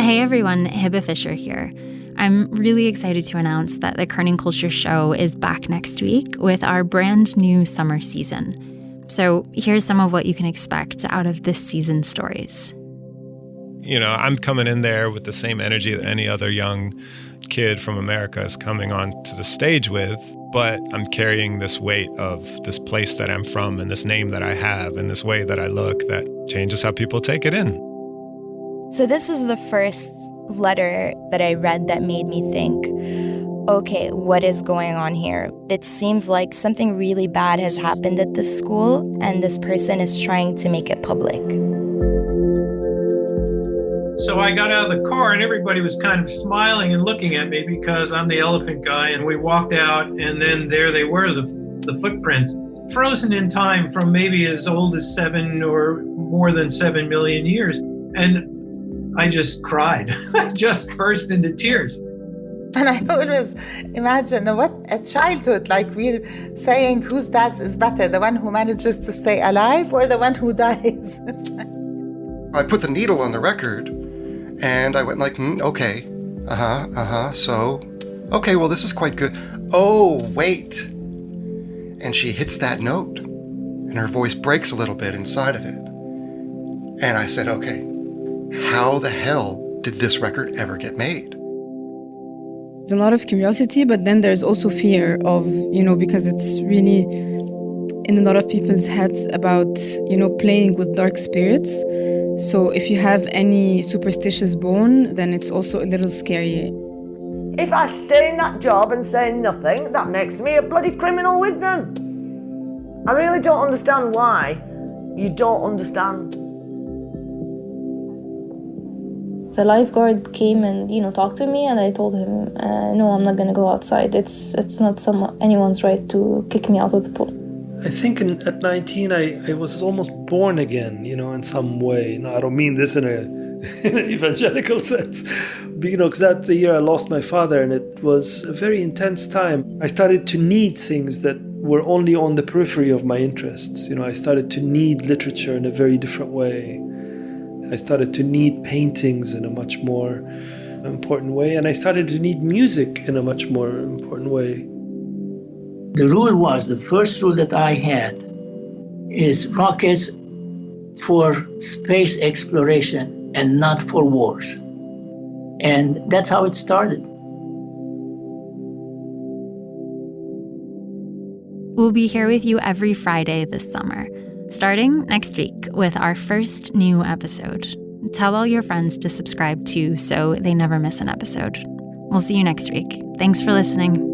Hey everyone, Hibba Fisher here. I'm really excited to announce that the Kerning Cultures show is back next week with our brand new summer season. So here's some of what you can expect out of this season's stories. You know, I'm coming in there with the same energy that any other young kid from America is coming onto the stage with, but I'm carrying this weight of this place that I'm from and this name that I have and this way that I look that changes how people take it in. So this is the first letter that I read that made me think, okay, what is going on here? It seems like something really bad has happened at this school, and this person is trying to make it public. So I got out of the car and everybody was kind of smiling and looking at me because I'm the elephant guy. And we walked out and then there they were, the footprints, frozen in time from maybe as old as 7 or more than 7 million years. And I just cried. I just burst into tears. And I always imagine what a childhood, like we're saying whose dad is better, the one who manages to stay alive or the one who dies. I put the needle on the record and I went like, okay, so, okay, well, this is quite good. Oh, wait. And she hits that note and her voice breaks a little bit inside of it. And I said, okay, how the hell did this record ever get made? There's a lot of curiosity, but then there's also fear of, because it's really in a lot of people's heads about, playing with dark spirits. So if you have any superstitious bone, then it's also a little scary. If I stay in that job and say nothing, that makes me a bloody criminal with them. I really don't understand why you don't understand. The lifeguard came and, talked to me, and I told him, no, I'm not going to go outside. It's not anyone's right to kick me out of the pool. I think at 19, I was almost born again, in some way. Now, I don't mean this in an evangelical sense, because that's the year I lost my father, and it was a very intense time. I started to need things that were only on the periphery of my interests. I started to need literature in a very different way. I started to need paintings in a much more important way, and I started to need music in a much more important way. The rule was, the first rule that I had is rockets for space exploration and not for wars. And that's how it started. We'll be here with you every Friday this summer, starting next week with our first new episode. Tell all your friends to subscribe too so they never miss an episode. We'll see you next week. Thanks for listening.